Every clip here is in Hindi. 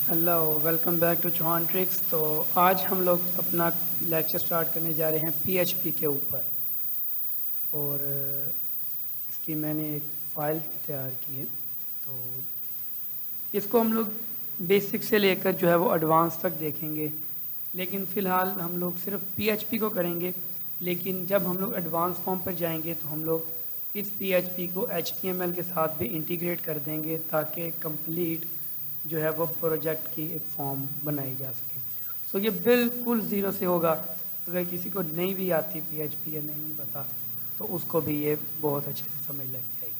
Hello, welcome back to Chauhan tricks. तो आज हम लोग अपना लेक्चर स्टार्ट करने जा रहे हैं पीएचपी के ऊपर। और इसकी मैंने एक फ़ाइल तैयार की है। तो इसको हम लोग बेसिक से लेकर जो है वो एडवांस तक देखेंगे, लेकिन फ़िलहाल हम लोग सिर्फ पीएचपी को करेंगे। लेकिन जब हम लोग एडवांस फॉर्म पर जाएंगे तो हम लोग इस पीएचपी को एचटीएमएल के साथ भी इंटीग्रेट कर देंगे ताकि कंप्लीट जो है वो प्रोजेक्ट की एक फॉर्म बनाई जा सके। सो ये बिल्कुल ज़ीरो से होगा। अगर किसी को नहीं भी आती पीएचपी या नहीं पता तो उसको भी ये बहुत अच्छे से समझ लग जाएगी।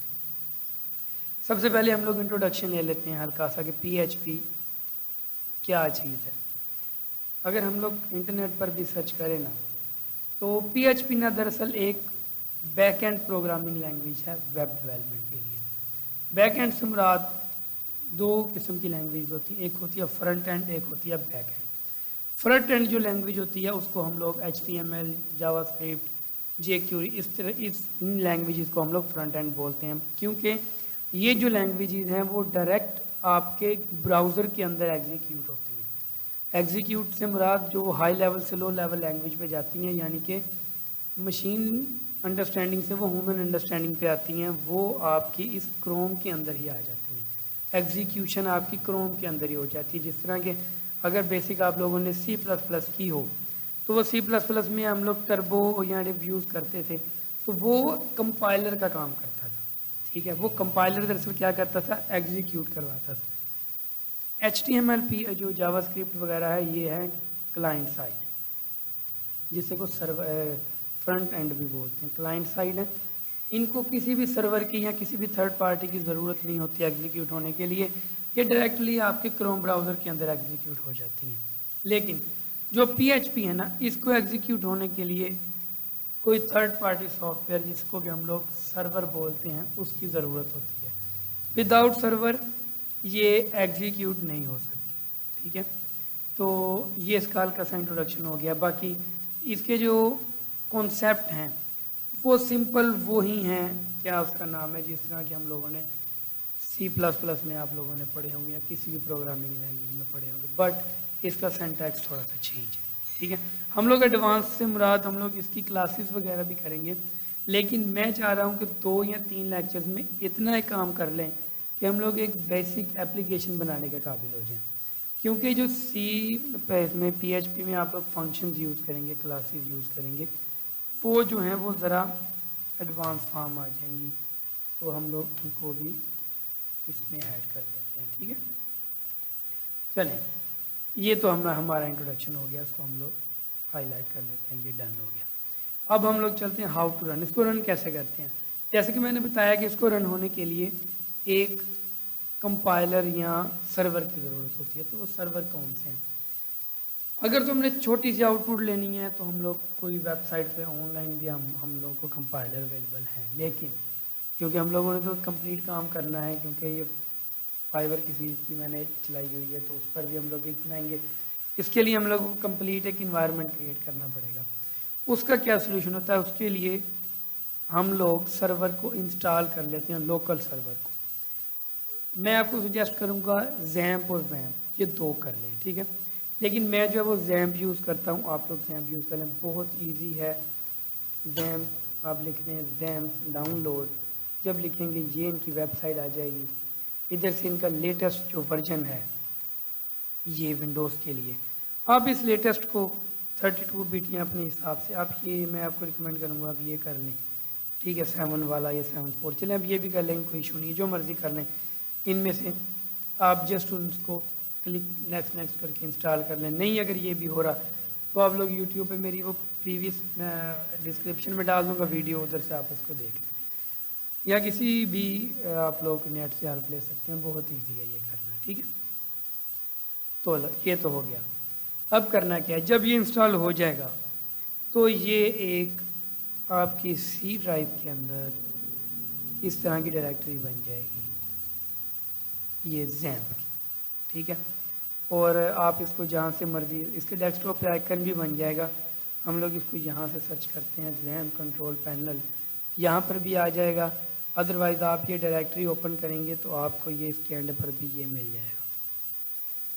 सबसे पहले हम लोग इंट्रोडक्शन ले लेते हैं हल्का सा कि पीएचपी क्या चीज़ है। अगर हम लोग इंटरनेट पर भी सर्च करें ना तो पीएचपी ना दरअसल एक बैक एंड प्रोग्रामिंग लैंग्वेज है वेब डेवलपमेंट के लिए। बैक एंड से मुराद दो किस्म की लैंग्वेज होती है, एक होती है फ्रंट एंड, एक होती है बैक एंड। फ्रंट एंड जो लैंग्वेज होती है उसको हम लोग HTML, जावास्क्रिप्ट, jQuery इस तरह इन लैंग्वेजेस को हम लोग फ्रंट एंड बोलते हैं, क्योंकि ये जो लैंग्वेजेस हैं वो डायरेक्ट आपके ब्राउज़र के अंदर एग्जीक्यूट होती हैं। एग्जीक्यूट से मुराद जो हाई लेवल से लो लेवल लैंग्वेज पे जाती हैं, यानी कि मशीन अंडरस्टैंडिंग से वो ह्यूमन अंडरस्टैंडिंग पे आती हैं, वो आपकी इस क्रोम के अंदर ही आ जाती हैं। एग्जीक्यूशन आपकी क्रोम के अंदर ही हो जाती है। जिस तरह के अगर बेसिक आप लोगों ने C++ की हो तो वो C++ में हम लोग टर्बो या डिव यूज़ करते थे, तो वो कंपाइलर का काम करता था। ठीक है, वो कंपाइलर दरअसल क्या करता था, एग्जीक्यूट करवाता था। HTML जो जावास्क्रिप्ट वगैरह है ये है क्लाइंट साइड, जिसे को सर्वर फ्रंट एंड भी बोलते हैं। क्लाइंट साइड है, इनको किसी भी सर्वर की या किसी भी थर्ड पार्टी की ज़रूरत नहीं होती एग्जीक्यूट होने के लिए, ये डायरेक्टली आपके क्रोम ब्राउज़र के अंदर एग्जीक्यूट हो जाती हैं। लेकिन जो पीएचपी है ना, इसको एग्जीक्यूट होने के लिए कोई थर्ड पार्टी सॉफ्टवेयर जिसको कि हम लोग सर्वर बोलते हैं उसकी ज़रूरत होती है। विदाउट सर्वर ये एग्जीक्यूट नहीं हो सकती। ठीक है, तो ये इसका हल्का सा इंट्रोडक्शन हो गया। बाकी इसके जो कॉन्सेप्ट हैं वो सिंपल वो ही हैं, क्या उसका नाम है, जिस तरह कि हम लोगों ने C++ में आप लोगों ने पढ़े होंगे या किसी भी प्रोग्रामिंग लैंग्वेज में पढ़े होंगे, बट इसका सिंटैक्स थोड़ा सा चेंज है। ठीक है, हम लोग एडवांस से मुराद हम लोग इसकी क्लासेस वगैरह भी करेंगे, लेकिन मैं चाह रहा हूँ कि 2 या 3 लेक्चर्स में इतना ही काम कर लें कि हम लोग एक बेसिक एप्लीकेशन बनाने के काबिल हो जाएं। क्योंकि जो में PHP में आप लोग फंक्शंस यूज़ करेंगे, क्लासेस यूज़ करेंगे, वो जो हैं वो ज़रा एडवांस फॉर्म आ जाएंगी, तो हम लोग उनको भी इसमें ऐड कर लेते हैं। ठीक है, चलें, ये तो हमारा इंट्रोडक्शन हो गया, इसको हम लोग हाईलाइट कर लेते हैं, ये डन हो गया। अब हम लोग चलते हैं हाउ टू रन, इसको रन कैसे करते हैं। जैसे कि मैंने बताया कि इसको रन होने के लिए एक कंपाइलर या सर्वर की ज़रूरत होती है। तो वो सर्वर कौन से हैं? अगर तो हमने छोटी सी आउटपुट लेनी है तो हम लोग कोई वेबसाइट पे ऑनलाइन भी हम लोगों को कंपाइलर अवेलेबल हैं, लेकिन क्योंकि हम लोगों ने तो कंप्लीट काम करना है, क्योंकि ये फाइबर किसी की मैंने चलाई हुई है तो उस पर भी हम लोग एक बनाएंगे। इसके लिए हम लोग को कंप्लीट एक इन्वायरमेंट क्रिएट करना पड़ेगा। उसका क्या सोल्यूशन होता है? उसके लिए हम लोग सर्वर को इंस्टॉल कर लेते हैं, लोकल सर्वर को। मैं आपको सजेस्ट करूँगा जैम्प और वैम्प, ये 2 कर लें। ठीक है, लेकिन मैं जो है वो जैम्प यूज़ करता हूँ, आप लोग जैम्प यूज़ कर लें, बहुत ईजी है। जैम्प आप लिख दें, जैम्प डाउनलोड, जब लिखेंगे ये इनकी वेबसाइट आ जाएगी। इधर से इनका लेटेस्ट जो वर्जन है ये विंडोज़ के लिए, आप इस लेटेस्ट को 32 बिट या अपने हिसाब से आप ये, मैं आपको रिकमेंड करूँगा आप ये कर लें। ठीक है, 7 वाला या 7.4 चलें, अब ये भी कर लेंगे, कोई इशू नहीं, जो मर्ज़ी कर लें। इनमें से आप जस्ट उसको क्लिक नेक्स्ट नेक्स्ट करके इंस्टॉल कर लें। नहीं अगर ये भी हो रहा तो आप लोग यूट्यूब पे मेरी वो प्रीवियस डिस्क्रिप्शन में डाल दूँगा वीडियो, उधर से आप उसको देख लें, या किसी भी आप लोग नेट से हेल्प ले सकते हैं, बहुत ईजी है ये करना। ठीक है, तो ये तो हो गया। अब करना क्या है, जब ये इंस्टॉल हो जाएगा तो ये एक आपकी C ड्राइव के अंदर इस तरह की डायरेक्टरी बन जाएगी, ये जैम्प की। ठीक है, और आप इसको जहाँ से मर्जी, इसके डेस्कटॉप पे आइकन भी बन जाएगा। हम लोग इसको यहाँ से सर्च करते हैं जैम्प कंट्रोल पैनल, यहाँ पर भी आ जाएगा। अदरवाइज़ आप ये डायरेक्टरी ओपन करेंगे तो आपको ये इसके एंड पर भी ये मिल जाएगा।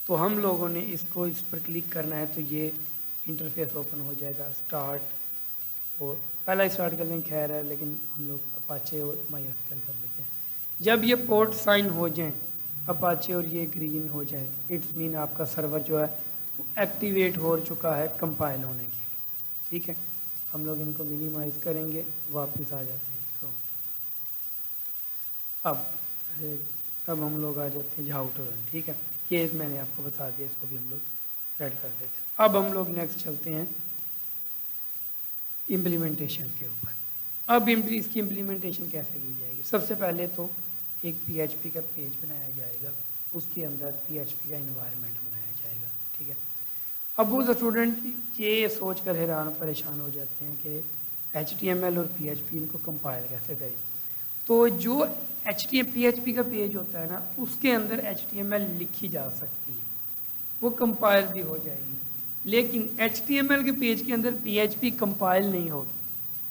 तो हम लोगों ने इसको इस पर क्लिक करना है तो ये इंटरफेस ओपन हो जाएगा स्टार्ट। और पहला स्टार्ट कर लेंगे, खैर है, लेकिन हम लोग अपाचे और MySQL कर लेते हैं। जब ये पोर्ट साइन हो जाए अपाचे और ये ग्रीन हो जाए, इट्स मीन आपका सर्वर जो है वो एक्टिवेट हो चुका है कंपाइल होने के लिए। ठीक है, हम लोग इनको मिनिमाइज करेंगे, वापस आ जाते हैं इसको। अब हम लोग आ जाते हैं हाउ टू रन। ठीक है, ये मैंने आपको बता दिया, इसको भी हम लोग रेड कर देते हैं। अब हम लोग नेक्स्ट चलते हैं इम्प्लीमेंटेशन के ऊपर। अब इसकी इम्प्लीमेंटेशन कैसे की जाएगी? सबसे पहले तो एक PHP का पेज बनाया जाएगा, उसके अंदर PHP का इन्वायरमेंट बनाया जाएगा। ठीक है, अब वो स्टूडेंट ये सोच कर हैरान परेशान हो जाते हैं कि HTML और PHP इनको कंपाइल कैसे करें। तो जो PHP का पेज होता है ना, उसके अंदर HTML लिखी जा सकती है, वो कंपाइल भी हो जाएगी। लेकिन HTML के पेज के अंदर PHP कंपाइल नहीं होगी,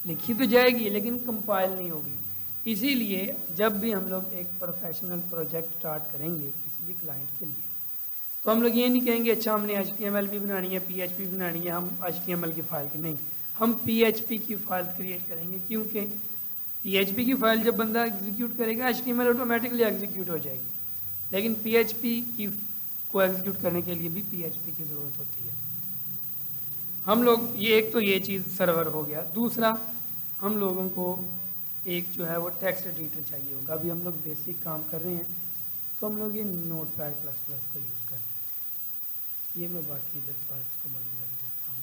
लिखी तो जाएगी लेकिन कंपाइल नहीं होगी। इसीलिए जब भी हम लोग एक प्रोफेशनल प्रोजेक्ट स्टार्ट करेंगे किसी भी क्लाइंट के लिए, तो हम लोग ये नहीं कहेंगे अच्छा हमने HTML भी बनानी है, PHP भी बनानी है, हम HTML की फाइल की नहीं, हम PHP की फाइल क्रिएट करेंगे। क्योंकि PHP की फाइल जब बंदा एग्जीक्यूट करेगा HTML ऑटोमेटिकली एग्जीक्यूट हो जाएगी, लेकिन PHP की को एग्जीक्यूट करने के लिए भी PHP की ज़रूरत होती है। हम लोग ये एक तो ये चीज़ सर्वर हो गया। दूसरा, हम लोगों को एक जो है वो टेक्स्ट एडिटर चाहिए होगा। अभी हम लोग बेसिक काम कर रहे हैं तो हम लोग ये Notepad++ को यूज़ करते हैं। ये मैं बाकी इधर पार्ट्स को बंद कर देता हूँ।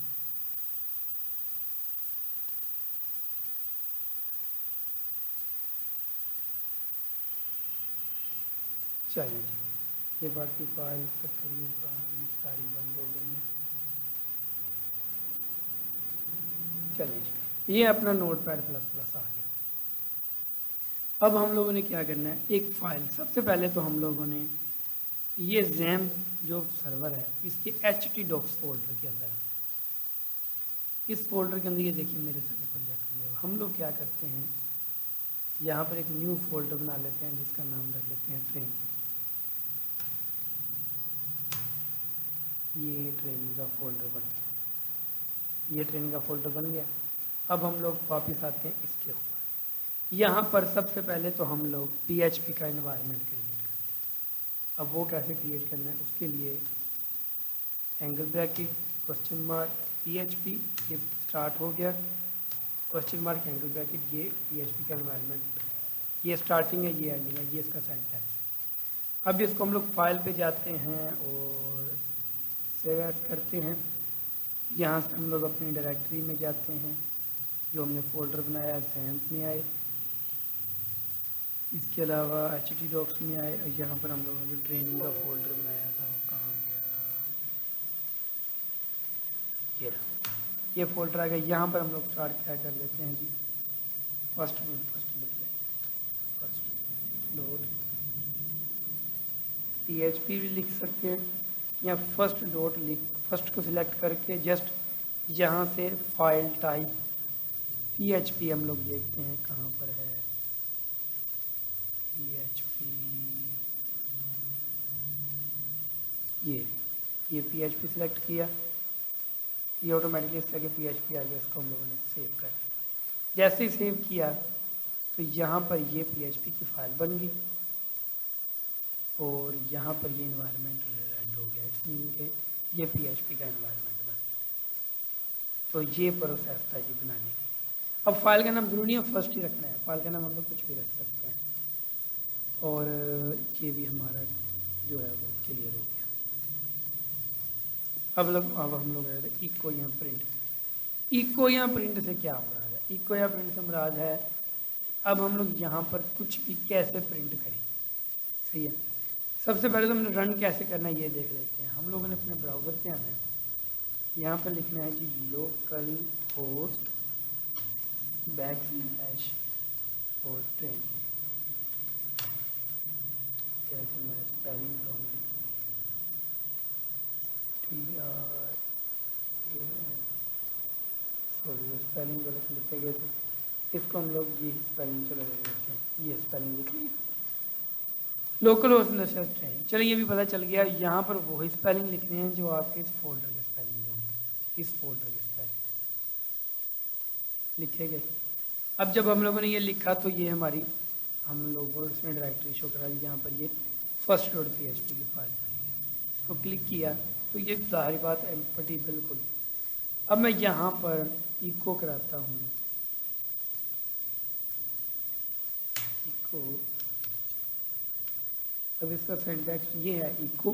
चलिए जी, ये बाकी फाइल तकरीबन सारी बंद हो गई हैं। चलिए जी, ये अपना Notepad++ आ गया। अब हम लोगों ने क्या करना है, एक फाइल, सबसे पहले तो हम लोगों ने ये XAMPP जो सर्वर है इसके htdocs फोल्डर के अंदर आना है। इस फोल्डर के अंदर ये देखिए मेरे सारे प्रोजेक्ट बने हुए। हम लोग क्या करते हैं, यहाँ पर एक न्यू फोल्डर बना लेते हैं जिसका नाम रख लेते हैं ट्रेन। ये ट्रेनिंग का फोल्डर बन गया, ये ट्रेनिंग का फोल्डर बन गया। अब हम लोग वापस आते हैं इसके ऊपर। यहाँ पर सबसे पहले तो हम लोग PHP का इन्वायरमेंट क्रिएट करते हैं। अब वो कैसे क्रिएट करना है, उसके लिए angle bracket question mark PHP, ये स्टार्ट हो गया, क्वेश्चन मार्क एंगल ब्रैकेट, ये PHP का इन्वायरमेंट, ये स्टार्टिंग है, ये एंडिंग है, ये इसका सेंटेंस है। अब इसको हम लोग फाइल पे जाते हैं और सेव एज करते हैं। यहाँ से हम लोग अपनी डायरेक्टरी में जाते हैं, जो हमने फोल्डर बनाया है XAMPP में आए, इसके अलावा htdocs में आए, और यहाँ पर हम लोगों ने जो ट्रेनिंग का फोल्डर बनाया था वो कहाँ गया, ये रहा, ये फोल्डर आ गया। यहाँ पर हम लोग स्टार्ट क्या कर लेते हैं जी, फर्स्ट लिख लें, फर्स्ट लोड PHP भी लिख सकते हैं, या फर्स्ट डॉट लिख, फर्स्ट को सिलेक्ट करके जस्ट यहाँ से फाइल टाइप PHP हम लोग देखते हैं कहाँ पर है, PHP, ये PHP सिलेक्ट किया, ये ऑटोमेटिकली इस तरह के PHP आ गया। इसको हम लोगों ने सेव कर दिया। जैसे ही सेव किया तो यहाँ पर ये PHP की फाइल बन गई और यहाँ पर ये इन्वायरमेंट रेड हो गया, इट्स मीन के ये PHP का इन्वायरमेंट बन। तो ये प्रोसेस था जी बनाने की। अब फाइल का नाम जरूरी है फर्स्ट ही रखना है, फाइल का नाम हम लोग कुछ भी रख सकते हैं। और ये भी हमारा जो है वो क्लियर हो गया। अब हम लोग आए थे इको या प्रिंट। इको या प्रिंट से क्या मुराद है? इको या प्रिंट से मुराद है अब हम लोग यहाँ पर कुछ भी कैसे प्रिंट करें। सही है, सबसे पहले तो हमने रन कैसे करना है ये देख लेते हैं। हम लोगों ने अपने ब्राउज़र पे आना है, यहाँ पर लिखना है जी लोकल होस्ट बैकस्लैश और ट्रेन। मैंने स्पेलिंग रॉन्ग सॉरी स्पेलिंग गलत लिखे गए थे, इसको हम लोग ये स्पेलिंग चला देते हैं, ये स्पेलिंग लिखेंगे लोकल होस्ट इंटरसेप्ट है। चलिए ये भी पता चल गया। यहाँ पर वही स्पेलिंग लिखने हैं जो आपके इस फोल्डर के स्पेलिंग होंगे, इस फोल्डर के स्पेलिंग लिखे गए। अब जब हम लोगों ने ये लिखा तो ये हमारी हम लोगों ने इसमें डायरेक्टरी शो करा दी, जहाँ पर ये फर्स्ट डॉट PHP की फाइल इसको क्लिक किया तो ये जाहिर बात एम्पटी बिल्कुल। अब मैं यहाँ पर इको कराता हूँ, इको। अब इसका सिंटैक्स ये है, echo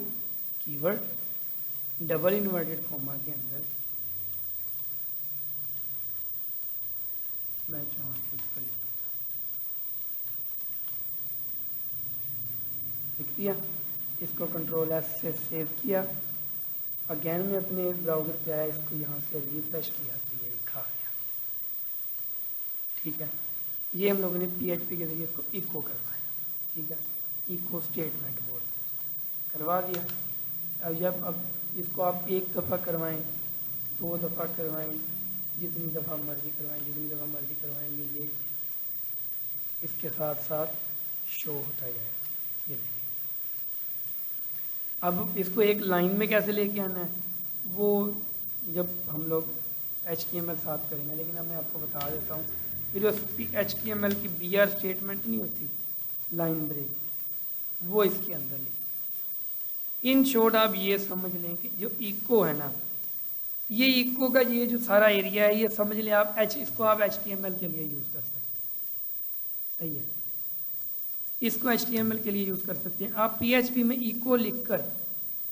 keyword double inverted comma के अंदर मैं चाहूँ लिख दिया। इसको कंट्रोल S से सेव किया। अगेन मैं अपने ब्राउज़र पे आया, इसको यहाँ से रिफ्रेश किया तो ये लिखा आ गया। ठीक है, ये हम लोगों ने PHP के ज़रिए इसको इको करवाया। ठीक है, इको स्टेटमेंट बोलते हैं, करवा दिया। अब इसको आप एक दफ़ा करवाएं, 2 दफ़ा करवाएं, जितनी दफ़ा मर्ज़ी करवाएं, जितनी दफ़ा मर्ज़ी करवाएंगे ये इसके साथ साथ शो होता जाएगा। ये देखिए, अब इसको एक लाइन में कैसे लेके आना है वो जब हम लोग HTML साफ करेंगे, लेकिन अब मैं आपको बता देता हूँ। फिर जो HTML की BR स्टेटमेंट नहीं होती, लाइन ब्रेक, वो इसके अंदर लिखी। इन शॉर्ट आप ये समझ लें कि जो इको है ना, ये इको का ये जो सारा एरिया है, ये समझ लें आप इसको आप HTML के लिए यूज़ कर सकते हैं। सही है, इसको HTML के लिए यूज़ कर सकते हैं आप। PHP में इको लिखकर,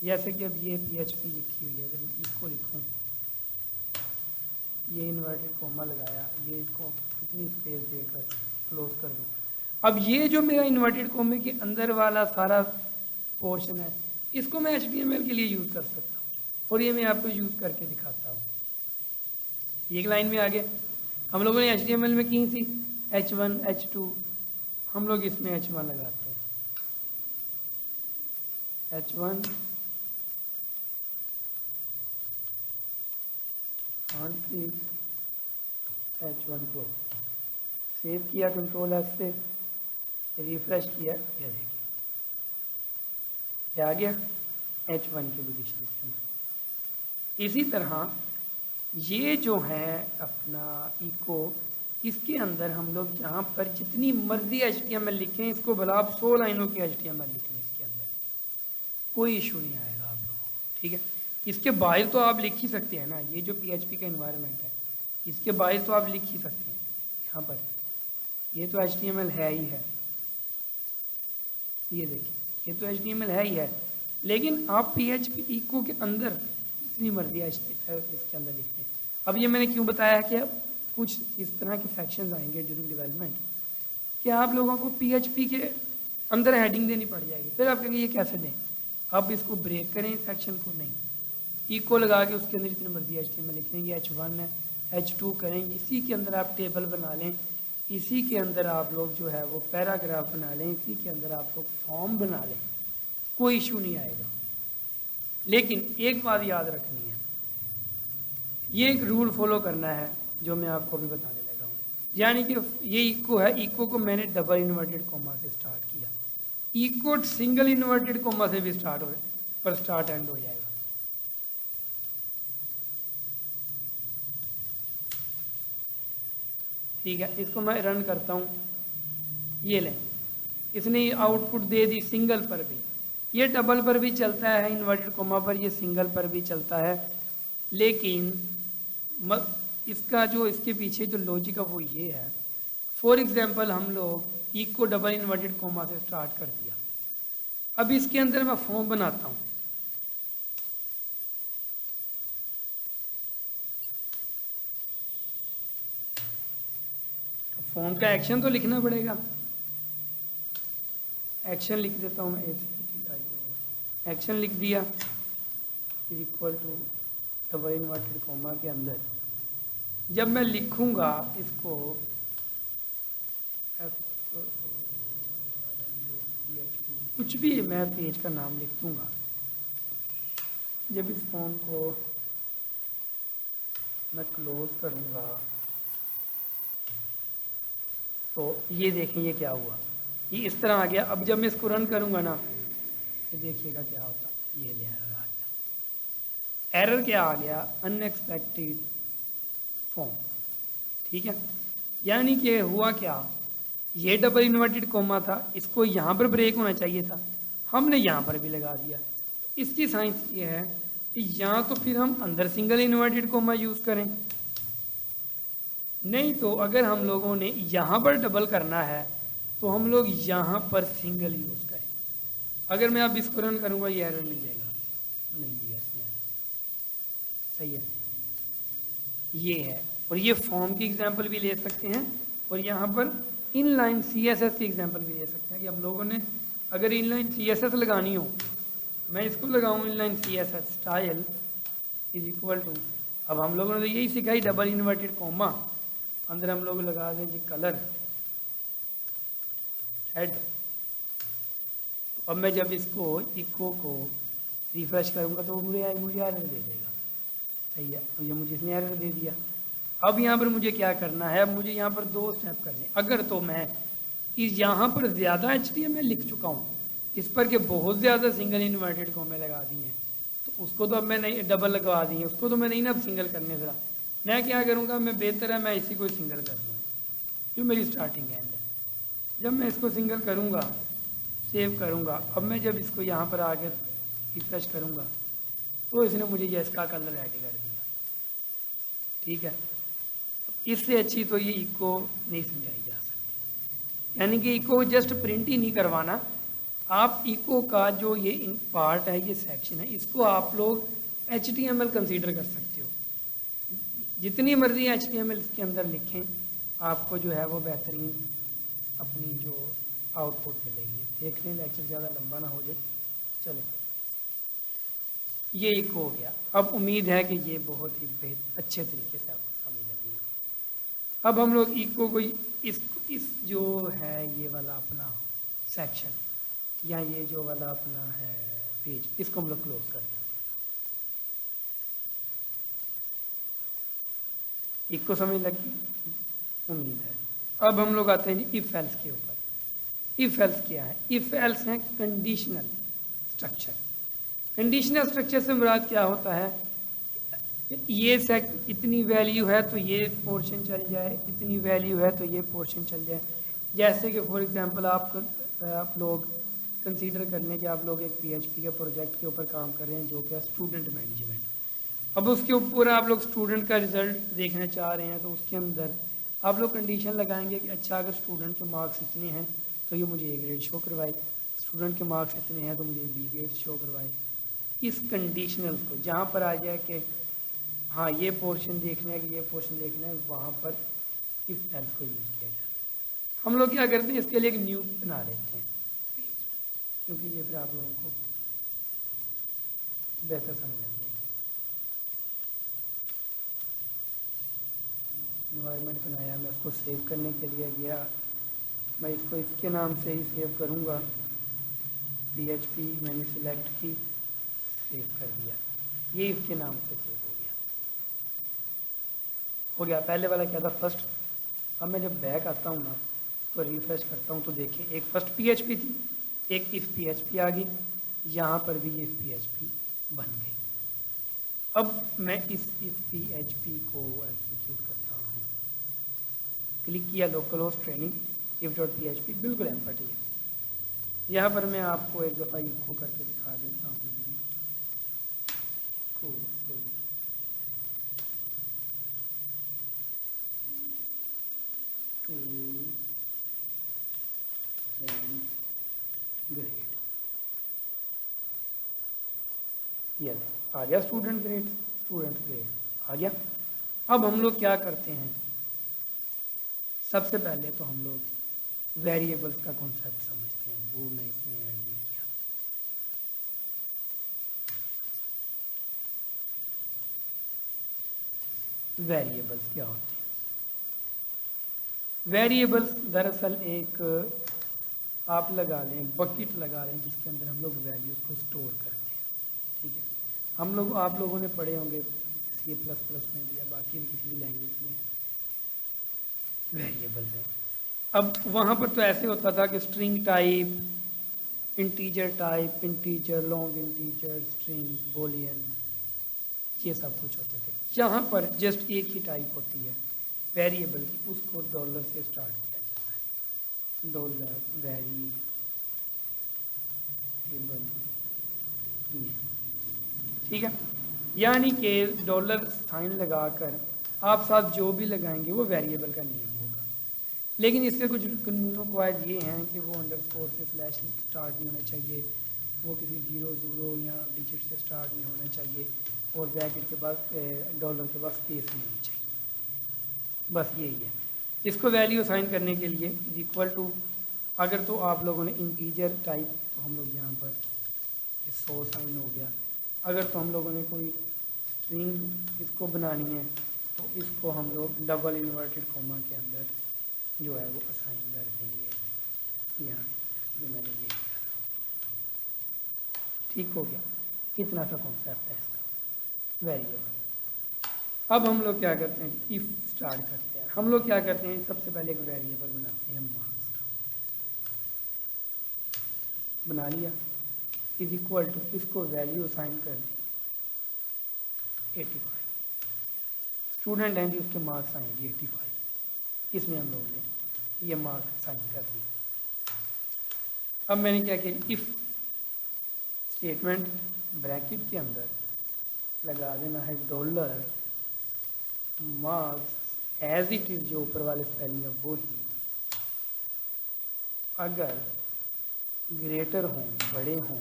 जैसे कि अब ये PHP लिखी हुई है, अगर मैं इको लिखूँ, ये इन्वर्टेड कोमा लगाया, ये इसको कितनी स्पेस देकर क्लोज कर दूँ। अब ये जो मेरा इन्वर्टेड कोमे के अंदर वाला सारा पोर्शन है, इसको मैं HTML के लिए यूज़ कर सकता हूँ, और ये मैं आपको यूज़ करके दिखाता हूँ। एक लाइन में आगे हम लोगों ने HTML में की थी H1 H2, हम लोग इसमें H1 लगाते हैं, H1 H1 को सेव किया कंट्रोल S से, रिफ्रेश किया, ये देखिए क्या आ गया H1 की पोजीशन के अंदर। इसी तरह ये जो है अपना इको, इसके अंदर हम लोग यहाँ पर जितनी मर्जी HTML लिखें, इसको भला आप 100 लाइनों की HTML लिख लें, इसके अंदर कोई इशू नहीं आएगा आप लोगों को। ठीक है, इसके बाहर तो आप लिख ही सकते हैं ना, ये जो PHP का इन्वायरमेंट है, इसके बाहर तो आप लिख ही सकते हैं। यहाँ पर ये तो HTML है ही है, ये देखिए ये तो HTML है ही है, लेकिन आप PHP इको के अंदर जितनी मर्जी इसके अंदर लिखते हैं। अब ये मैंने क्यों बताया है कि अब कुछ इस तरह के सेक्शंस आएंगे ड्यूरिंग डेवलपमेंट कि आप लोगों को PHP के अंदर हेडिंग देनी पड़ जाएगी। फिर आप कहेंगे ये कैसे दें, आप इसको ब्रेक करें सेक्शन को, नहीं, इको लगा के उसके अंदर जितनी मर्जी HTML लिख लेंगे, H1 है H2 करेंगे, इसी के अंदर आप टेबल बना लें, इसी के अंदर आप लोग जो है वो पैराग्राफ बना लें, इसी के अंदर आप लोग फॉर्म बना लें, कोई इशू नहीं आएगा। लेकिन एक बात याद रखनी है, ये एक रूल फॉलो करना है जो मैं आपको अभी बताने लगा हूँ। यानी कि ये इको है, इको को मैंने डबल इन्वर्टेड कोमा से स्टार्ट किया, इको सिंगल इन्वर्टेड कोमा से भी स्टार्ट एंड हो जाएगा। ठीक है, इसको मैं रन करता हूँ, ये लें, इसने आउटपुट दे दी सिंगल पर भी, ये डबल पर भी चलता है, इन्वर्टेड कोमा पर, ये सिंगल पर भी चलता है। लेकिन इसका जो इसके पीछे जो लॉजिक है वो ये है, फॉर एग्जांपल हम लोग इको डबल इन्वर्टेड कोमा से स्टार्ट कर दिया, अब इसके अंदर मैं फॉर्म बनाता हूँ, फॉर्म का एक्शन तो लिखना पड़ेगा, एक्शन लिख देता हूँ मैं, एक्शन लिख दिया is equal to double inverted comma के अंदर। जब मैं लिखूंगा इसको कुछ भी मैं पेज का नाम लिख दूंगा, जब इस फॉर्म को मैं क्लोज करूंगा तो ये देखें ये क्या हुआ, ये इस तरह आ गया। अब जब मैं इसको रन करूँगा ना, तो देखिएगा क्या होता, ये ले एरर आ गया। एरर क्या आ गया? Unexpected form. ठीक है, यानी कि हुआ क्या, ये डबल इन्वर्टेड कोमा था, इसको यहाँ पर ब्रेक होना चाहिए था, हमने यहाँ पर भी लगा दिया। इसकी साइंस ये है कि या तो फिर हम अंदर सिंगल इन्वर्टेड कोमा यूज़ करें, नहीं तो अगर हम लोगों ने यहाँ पर डबल करना है तो हम लोग यहाँ पर सिंगल यूज़ करें। अगर मैं अब इसको रन करूँगा, ये एरर नहीं जाएगा, नहीं दिया इसने, सही है, ये है। और ये फॉर्म की एग्जांपल भी ले सकते हैं, और यहाँ पर इनलाइन CSS की एग्जांपल भी ले सकते हैं कि हम लोगों ने अगर इनलाइन CSS लगानी हो, मैं इसको लगाऊँ inline CSS style is equal to, अब हम लोगों ने तो यही सिखाई, डबल इन्वर्टेड कोमा, अंदर हम लोग लगा दें जी कलर हेड। तो अब मैं जब इसको इको को रिफ्रेश करूँगा तो मुझे एरर दे देगा, सही है। तो ये मुझे इसने एरर दे दिया। अब यहाँ पर मुझे क्या करना है, अब मुझे यहाँ पर 2 स्टेप करने। अगर तो मैं इस यहाँ पर ज़्यादा HTML लिख चुका हूँ, इस पर के बहुत ज़्यादा सिंगल इन्वर्टेड कोमे लगा दिए हैं, तो उसको तो अब मैं नहीं, डबल लगवा दिए, उसको तो मैं नहीं ना अब सिंगल करने ज़रा, मैं क्या करूँगा, मैं बेहतर है मैं इसी को सिंगल कर लूँगा, जो मेरी स्टार्टिंग एंड है। जब मैं इसको सिंगल करूँगा, सेव करूँगा, अब मैं जब इसको यहाँ पर आकर रिफ्रेश करूँगा तो इसने मुझे ये इसका कलर ऐड कर दिया। ठीक है, इससे अच्छी तो ये इको नहीं समझाई जा सकती। यानी कि इको जस्ट प्रिंट ही नहीं करवाना, आप इको का जो ये पार्ट है, ये सेक्शन है, इसको आप लोग HTML कंसीडर कर सकते हो। जितनी मर्जी HTML इसके अंदर लिखें, आपको जो है वो बेहतरीन अपनी जो आउटपुट मिलेगी। देख लें, लेक्चर ज़्यादा लंबा ना हो जाए। चले, ये इको हो गया। अब उम्मीद है कि ये बहुत ही अच्छे तरीके से आपको समझ लगी हो। अब हम लोग इको को इस जो है ये वाला अपना सेक्शन, या ये जो वाला अपना है पेज, इसको हम लोग क्लोज कर दें। इको समझ लगी, उम्मीद है। अब हम लोग आते हैं जी इफ एल्स के ऊपर। इफ एल्स क्या है? इफ एल्स है कंडीशनल स्ट्रक्चर। कंडीशनल स्ट्रक्चर से मुराद क्या होता है, ये सेट इतनी वैल्यू है तो ये पोर्शन चल जाए, इतनी वैल्यू है तो ये पोर्शन चल जाए। जैसे कि फॉर एग्जांपल आप लोग कंसीडर कर लें कि आप लोग एक PHP के प्रोजेक्ट के ऊपर काम कर रहे हैं, जो कि स्टूडेंट मैनेजमेंट। अब उसके ऊपर आप लोग स्टूडेंट का रिजल्ट देखना चाह रहे हैं, तो उसके अंदर आप लोग कंडीशन लगाएंगे कि अच्छा अगर स्टूडेंट के मार्क्स इतने हैं तो ये मुझे A ग्रेड शो करवाए, स्टूडेंट के मार्क्स इतने हैं तो मुझे B ग्रेड शो करवाए। इस कंडीशनल को जहाँ पर आ जाए कि हाँ ये पोर्शन देखना है कि ये पोर्शन देखना है, वहाँ पर इस एल्स को यूज़ किया जाता है। हम लोग क्या करते हैं, इसके लिए एक न्यू बना लेते हैं, क्योंकि ये फिर आप लोगों को बेहतर समझ लग जाएगी। इन्वायरमेंट बनाया, मैं उसको सेव करने के लिए गया, मैं इसको इसके नाम से ही सेव करूँगा, PHP मैंने सिलेक्ट की, सेव कर दिया, ये इसके नाम से सेव हो गया। पहले वाला क्या था, फर्स्ट। अब मैं जब बैक आता हूँ ना, तो रिफ्रेश करता हूँ, तो देखिए एक फर्स्ट PHP थी, एक इफ PHP आ गई, यहाँ पर भी ये PHP बन गई। अब मैं इस PHP को एग्जीक्यूट करता हूँ, क्लिक किया लोकल होस्ट ट्रेनिंग if.php, बिल्कुल एम्पटी है। यहाँ पर मैं आपको एक दफ़ा इको करके दिखा देता हूँ। ग्रेड, ये आ गया स्टूडेंट ग्रेड आ गया। अब हम लोग क्या करते हैं, सबसे पहले तो हम लोग वेरिएबल्स का कॉन्सेप्ट समझते हैं, वो मैं इसमें ऐड नहीं किया। वेरिएबल्स क्या होते हैं? वेरिएबल्स दरअसल एक आप लगा लें, बकेट लगा लें, जिसके अंदर हम लोग वैल्यूज़ को स्टोर करते हैं। ठीक है, आप लोगों ने पढ़े होंगे C++ में भी या बाकी भी किसी भी लैंग्वेज में वेरिएबल्स हैं। अब वहाँ पर तो ऐसे होता था कि string type, integer, long integer, string, Boolean, ये सब कुछ होते थे। यहाँ पर जस्ट एक ही टाइप होती है वेरिएबल की, उसको डॉलर से स्टार्ट किया जाता है, डॉलर वेरिएबल। ठीक है, यानी कि डॉलर साइन लगाकर आप साथ जो भी लगाएंगे वो वेरिएबल का नेम होगा। लेकिन इसके कुछ कानूनों कवायद ये हैं कि वो अंडरस्कोर से स्लैश स्टार्ट नहीं होना चाहिए, वो किसी ज़ीरो या डिजिट से स्टार्ट नहीं होना चाहिए, और ब्रैकेट के बाद डॉलर के बाद स्पेस नहीं होनी चाहिए। बस यही है। इसको वैल्यू असाइन करने के लिए इज इक्वल टू, अगर तो आप लोगों ने इंटीजर टाइप, तो हम लोग यहाँ पर ये 100 साइन हो गया। अगर तो हम लोगों ने कोई स्ट्रिंग इसको बनानी है तो इसको हम लोग डबल इन्वर्टेड कॉमा के अंदर जो है वो असाइन कर देंगे। यहाँ जो मैंने ये किया, ठीक हो गया। इतना सा कॉन्सेप्ट है इसका वेरिएबल। अब हम लोग क्या करते हैं, इफ स्टार्ट करते हैं। हम लोग क्या करते हैं, सबसे पहले एक वेरिएबल बनाते हैं मार्क्स का। बना लिया, इज इक्वल टू, इसको वैल्यू असाइन कर दी 85। स्टूडेंट हैं जी, उसके मार्क्स आएंगे 85। इसमें हम लोगों ने ये मार्क्स असाइन कर दिया। अब मैंने क्या किया, इफ स्टेटमेंट ब्रैकेट के अंदर लगा देना है dollar marks as it is, जो ऊपर वाले स्पेलिंग है वो ही, अगर ग्रेटर हों, बड़े हों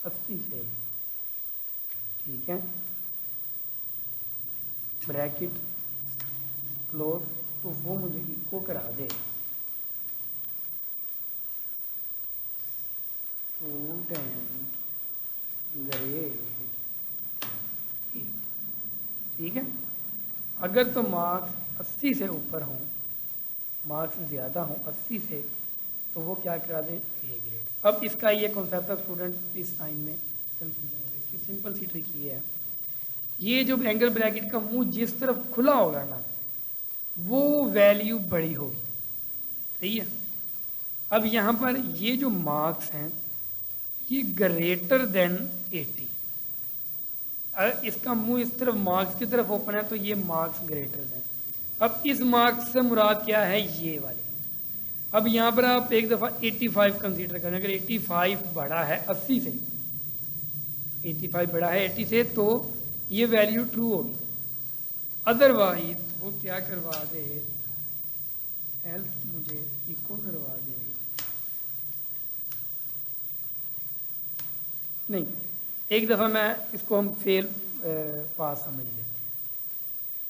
80 से, ठीक है, ब्रैकेट क्लोज, तो वो मुझे इको करा दे स्टूडेंट ग्रेड, ठीक है। अगर तो मार्क्स 80 से ऊपर हों, मार्क्स ज़्यादा हों 80 से, तो वो क्या करा दे, ए ग्रेड। अब इसका ये कॉन्सेप्ट है, स्टूडेंट इस साइन में कंफ्यूजन हो गई। इसकी सिंपल सी ट्रिक ये है, ये जो एंगल ब्रैकेट का मुंह जिस तरफ खुला होगा ना, वो वैल्यू बड़ी होगी, सही है। अब यहाँ पर ये जो मार्क्स हैं ये ग्रेटर देन 80, अगर इसका मुंह इस तरफ मार्क्स की तरफ ओपन है तो ये मार्क्स ग्रेटर देन। अब इस मार्क्स से मुराद क्या है, ये वाले। अब यहाँ पर आप एक दफ़ा 85 कंसीडर करें, अगर 85 बड़ा है 80 से, 85 बड़ा है 80 से, तो ये वैल्यू ट्रू होगी। अदरवाइज वो क्या करवा दे, एल्स मुझे इको करवा दे, नहीं, एक दफ़ा मैं इसको हम फेल पास समझ लेते हैं,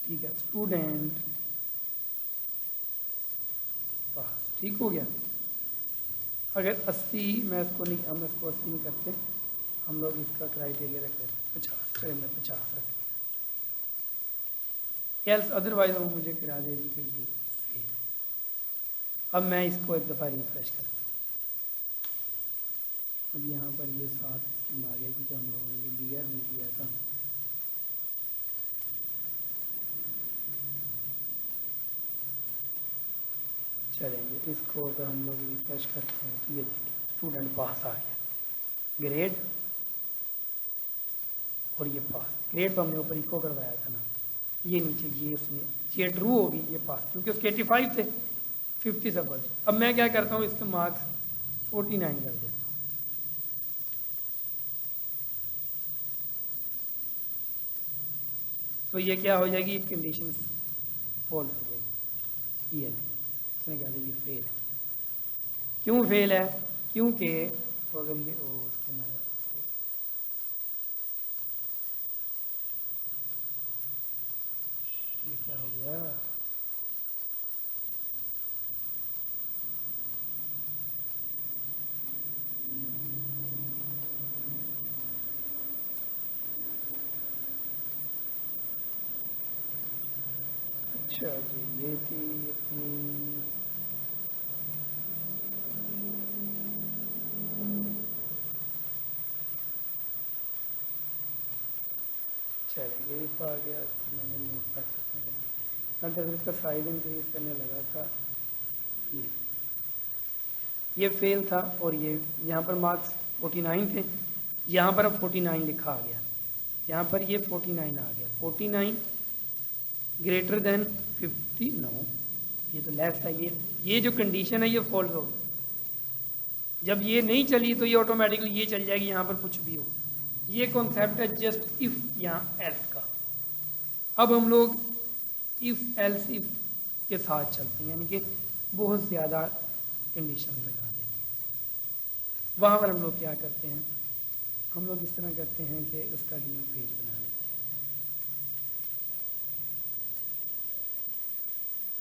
ठीक है। स्टूडेंट पास, ठीक हो गया। अगर 80, मैं इसको नहीं, हम इसको 80 नहीं करते, हम लोग इसका क्राइटेरिया रख लेते हैं 50, चले मैं 50 रख लिया। एल्स अदरवाइज वो मुझे करा देगी कि ये फेल। अब मैं इसको एक दफ़ा रिफ्रेश करता हूँ। अब यहाँ पर ये 7 स्कीम आ गया, क्योंकि हम लोगों ने ये दिया नहीं किया था। चलेंगे, इसको अगर हम लोग रिफ्रेश करते हैं तो ये देखिए स्टूडेंट पास आ गया, ग्रेड और ये पास। ग्रेड तो हमने ऊपर इको करवाया था ना, ये नीचे ये उसमें ये ट्रू होगी, ये पास, क्योंकि उसके 85 थे, 50 से बच। अब मैं क्या करता हूँ, इसके मार्क्स 49 कर देता हूँ। तो ये क्या हो जाएगी, कंडीशन फॉल्स हो जाएगी। ये नहीं, इसने क्या ये फेल है। क्यों फेल है, क्योंकि तो अगर ये उसको मैं ये क्या हो गया, अच्छा जी, ये थी अपनी चलिए, इफ आ गया, इसको मैंने नोट कर सकते हैं। मैं तो इसका साइज इंक्रीज करने लगा था, ये फेल था और ये यहाँ पर मार्क्स 49 थे, यहाँ पर अब 49 लिखा आ गया, यहाँ पर ये 49 आ गया, 49 ग्रेटर देन 59, ये तो लेस है, ये जो कंडीशन है ये फॉल्स हो, जब ये नहीं चली तो ये ऑटोमेटिकली ये चल जाएगी, यहाँ पर कुछ भी हो। ये कॉन्सेप्ट है जस्ट इफ यहाँ एल्स का। अब हम लोग इफ एल्स इफ के साथ चलते हैं, यानी कि बहुत ज़्यादा कंडीशन लगा देते हैं। वहाँ पर हम लोग क्या करते हैं, हम लोग इस तरह करते हैं कि उसका न्यू पेज बना लेते हैं,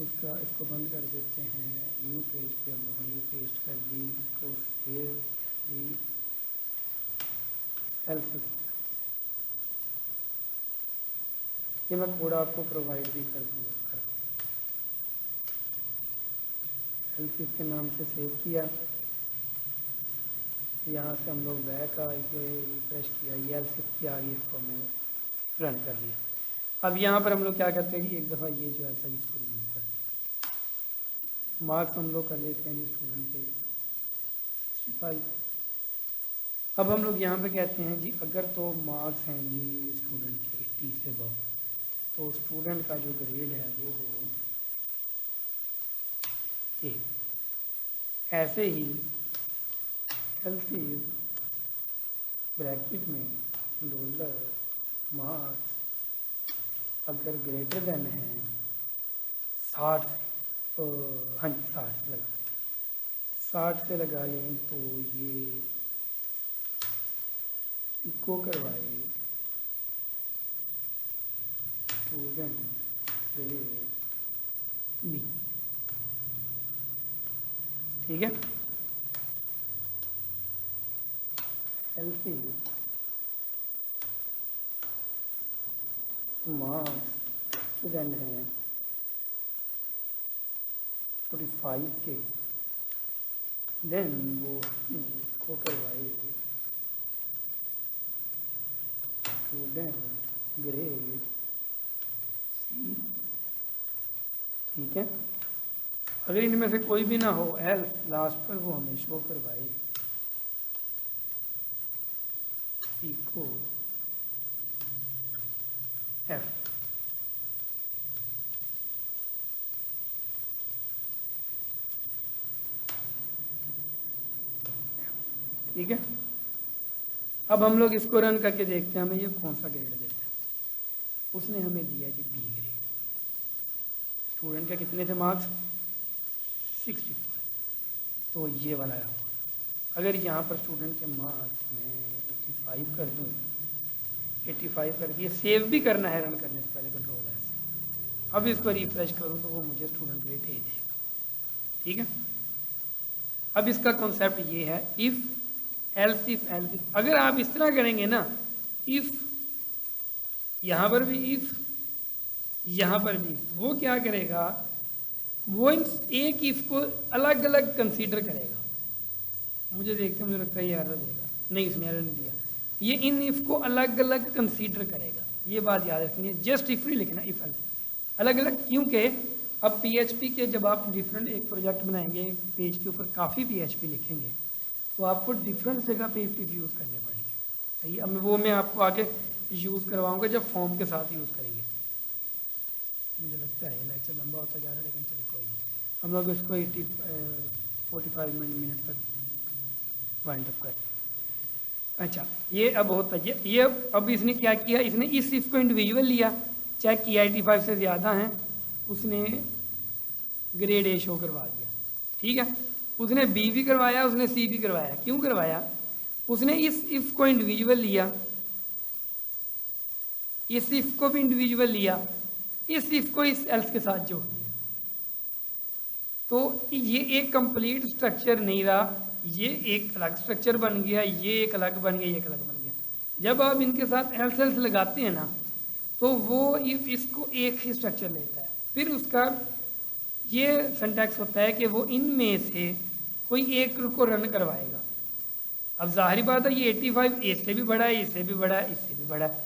उसका इसको बंद कर देते हैं, न्यू पेज पे हम लोगों ने ये पेस्ट कर दी, इसको सेव दी, हेल्प ये मैं कोड आपको प्रोवाइड भी कर दूँगा। हेल्प के नाम से सेव किया, यहाँ से हम लोग बैक आ गए, रिफ्रेश किया, ये हेल्प की आ गई, इसको हमने रन कर लिया। अब यहाँ पर हम लोग क्या करते हैं कि एक दफ़ा ये जो है इसको रिमूव कर, मार्क्स हम लोग कर लेते हैं जी स्टूडेंट के 65। अब हम लोग यहाँ पे कहते हैं जी अगर तो मार्क्स हैं जी स्टूडेंट के 80 से अबव, तो स्टूडेंट का जो ग्रेड है वो हो ए। ऐसे ही हेल्थी ब्रैकेट में डॉलर मार्क्स अगर ग्रेटर देन है 60 से, हाँ जी 60 से लगा लें, तो ये इको करवाए स्टूडेंट ग्रेड बी, ठीक है। हेल्थी मार्क्स स्टूडेंट हैं 45 के, देन वो को करवाए स्टूडेंट ग्रेड सी, ठीक है। अगर इनमें से कोई भी ना हो हेल्थ लास्ट पर, वो हमें शो करवाए इको एफ, ठीक है। अब हम लोग इसको रन करके देखते हैं हमें ये कौन सा ग्रेड देता है। उसने हमें दिया जी बी ग्रेड, स्टूडेंट के कितने थे मार्क्स 65, तो ये वाला है। अगर यहाँ पर स्टूडेंट के मार्क्स में 85 कर दूँ, 85 कर दिए, सेव भी करना है रन करने से पहले कंट्रोल ऐसे, अब इसको रिफ्रेश करूँ तो वो मुझे स्टूडेंट ग्रेड ए देगा, ठीक है। अब इसका कॉन्सेप्ट ये है if else if else if. अगर आप इस तरह करेंगे ना, इफ़ यहाँ पर भी इफ़, यहाँ पर भी, वो क्या करेगा, वो इन एक इफ को अलग अलग कंसीडर करेगा। मुझे देखते मुझे लगता है ये एरर देगा, नहीं इसने एरर नहीं दिया, ये इन इफ को अलग अलग कंसीडर करेगा। ये बात याद रखनी है, जस्ट इफ नहीं लिखना, इफ अलग अलग, क्योंकि अब PHP के जब आप डिफरेंट एक प्रोजेक्ट बनाएंगे, एक पेज के ऊपर काफ़ी PHP लिखेंगे, तो आपको डिफरेंट जगह पे इफ यूज़ करने पड़ेंगे, सही। अब वो मैं आपको आगे यूज़ करवाऊंगा जब फॉर्म के साथ यूज़ करेंगे। मुझे लगता है लेक्चर लंबा होता जा रहा है, लेकिन चलिए कोई नहीं, हम लोग इसको 45 मिनट तक वाइंड अप करते हैं। अच्छा, ये अब होता है ये अब इसने क्या किया, इसने इस इफ को इंडिविजुअल लिया, चेक किया 85 से ज़्यादा हैं, उसने ग्रेड ए शो करवा दिया, ठीक है। उसने बी भी करवाया, उसने सी भी करवाया। क्यों करवाया, उसने इस इफ को इंडिविजुअल लिया, इस इफ को भी इंडिविजुअल लिया, इस इफ को इस एल्स के साथ जोड़ दिया, तो ये एक कंप्लीट स्ट्रक्चर नहीं रहा, ये एक अलग स्ट्रक्चर बन गया, ये एक अलग बन गया, ये एक अलग बन गया। जब आप इनके साथ एल्स एल्स लगाते हैं ना, तो वो इसको एक ही स्ट्रक्चर लेता है। फिर उसका ये सिंटैक्स होता है कि वो इनमें से कोई एक को रन करवाएगा। अब जाहिर बात है ये 85 इससे भी बड़ा है, इससे भी बड़ा है, इससे भी बड़ा है।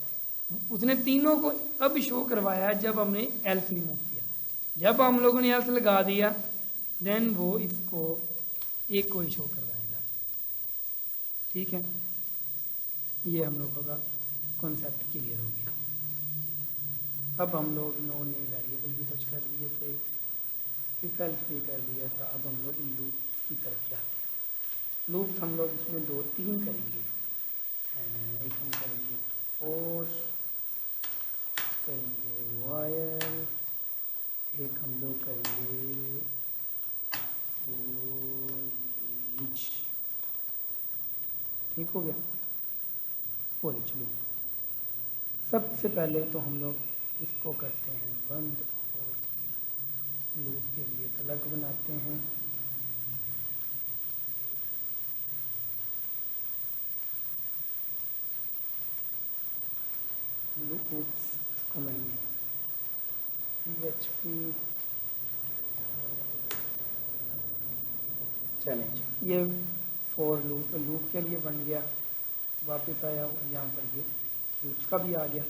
उसने तीनों को तब शो करवाया जब हमने एल्स रिमूव किया। जब हम लोगों ने एल्स लगा दिया देन वो इसको एक को ही शो करवाएगा। ठीक है, ये हम लोगों का कॉन्सेप्ट क्लियर हो गया। अब हम लोग नो ने वेरिएबल भी टच कर लिए थे, इफ एल्स भी कर लिया था। अब हम लोग लूप की तरफ जाते हैं। लूप हम लोग इसमें 2-3 करेंगे। एक हम करेंगे फोर, करेंगे वायर, एक हम लोग करेंगे फॉर ईच। ठीक हो गया, फॉर ईच लूप। सबसे पहले तो हम लोग इसको करते हैं बंद और लूप के लिए अलग बनाते हैं। लूप इसको मैंने PHP चैलेंज, ये फॉर लूप के लिए बन गया। वापस आया यहाँ पर ये लूप का भी आ गया।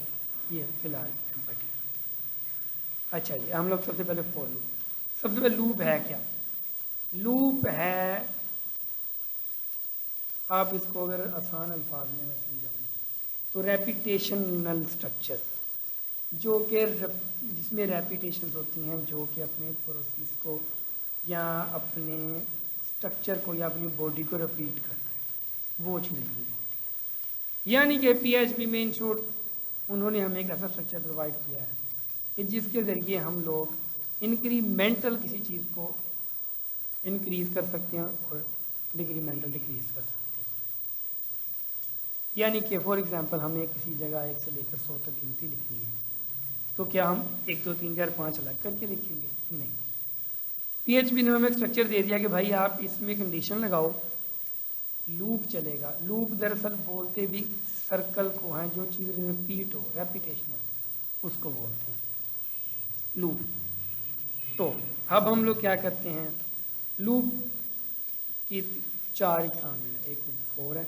ये फिलहाल एम्पटी। अच्छा जी, हम लोग सबसे पहले फॉर लूप। सबसे पहले लूप है क्या? लूप है, आप इसको अगर आसान अल्फाज में मैं समझाऊँ तो रेपिटेशनल स्ट्रक्चर, जो कि जिसमें रेपिटेशंस होती हैं, जो कि अपने प्रोसेस को या अपने स्ट्रक्चर को या अपनी बॉडी को रिपीट करता है, वो चीज़ लूप होती है। यानी कि PHP में इन शॉर्ट उन्होंने हमें एक ऐसा स्ट्रक्चर प्रोवाइड किया है कि जिसके ज़रिए हम लोग इंक्रीमेंटल किसी चीज़ को इंक्रीज़ कर सकते हैं और डिक्रीमेंटल डिक्रीज़ कर सकते हैं। यानी कि फॉर एग्जांपल हमें किसी जगह 1 से लेकर 100 तक गिनती लिखनी है, तो क्या हम 1 2 3 4 5 अलग करके लिखेंगे? नहीं। PHP ने हमें एक स्ट्रक्चर दे दिया कि भाई आप इसमें कंडीशन लगाओ, लूप चलेगा। लूप दरअसल बोलते भी सर्कल को हैं, जो चीज़ रिपीट हो, रेपिटेशनल, उसको बोलते हैं लूप। तो अब हम लोग क्या करते हैं, लूप की 4 एग्जाम है। एक फॉर है,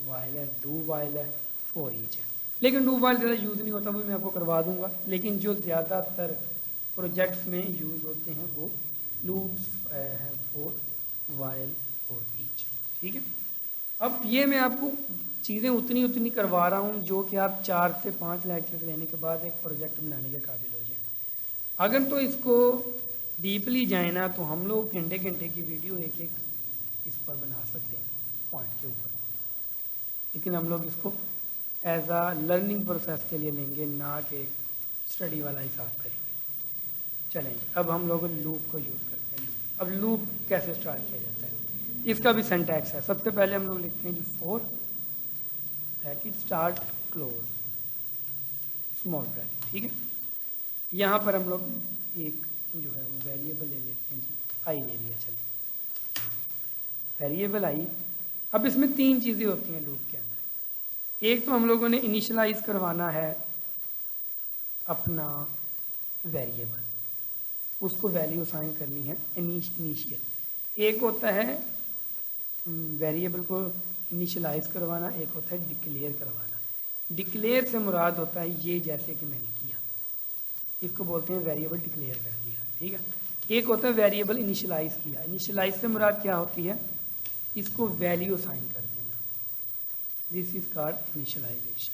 वाइल है, डू वाइल है, फॉर ईच है। लेकिन डू वाइल ज़्यादा यूज़ नहीं होता, वो मैं आपको करवा दूंगा। लेकिन जो ज़्यादातर प्रोजेक्ट्स में यूज़ होते हैं वो लूप्स हैं, फॉर, वाइल और ईच। ठीक है, अब ये मैं आपको चीज़ें उतनी करवा रहा हूँ जो कि आप 4 से 5 लेक्चर लेने के बाद एक प्रोजेक्ट बनाने के काबिल हो जाए। अगर तो इसको डीपली जाए ना, तो हम लोग घंटे घंटे की वीडियो एक एक इस पर बना सकते हैं पॉइंट के ऊपर। लेकिन हम लोग इसको एज आ लर्निंग प्रोसेस के लिए लेंगे, ना कि स्टडी वाला हिसाब करेंगे। चलेंगे, अब हम लोग लूप को यूज़ करते हैं। अब लूप कैसे स्टार्ट किया जाता है, इसका भी सिंटैक्स है। सबसे पहले हम लोग लिखते हैं जी for bracket start close small bracket. ठीक है, यहाँ पर हम लोग एक जो है वो वेरिएबल ले लेते हैं जी, आई ले लिया। चलिए, वेरिएबल आई। अब इसमें 3 चीज़ें होती हैं लूप के अंदर। एक तो हम लोगों ने इनिशियलाइज करवाना है अपना वेरिएबल, उसको वैल्यू असाइन करनी है इनिशियल। एक होता है वेरिएबल को इनिशियलाइज करवाना, एक होता है डिक्लेयर करवाना। डिक्लेयर से मुराद होता है ये जैसे कि मैंने किया, इसको बोलते हैं वेरिएबल डिक्लेयर कर दिया। ठीक है, एक होता है वेरिएबल इनिशियलाइज किया। इनिशियलाइज से मुराद क्या होती है, इसको वैल्यू असाइन कर देना। This is called initialisation.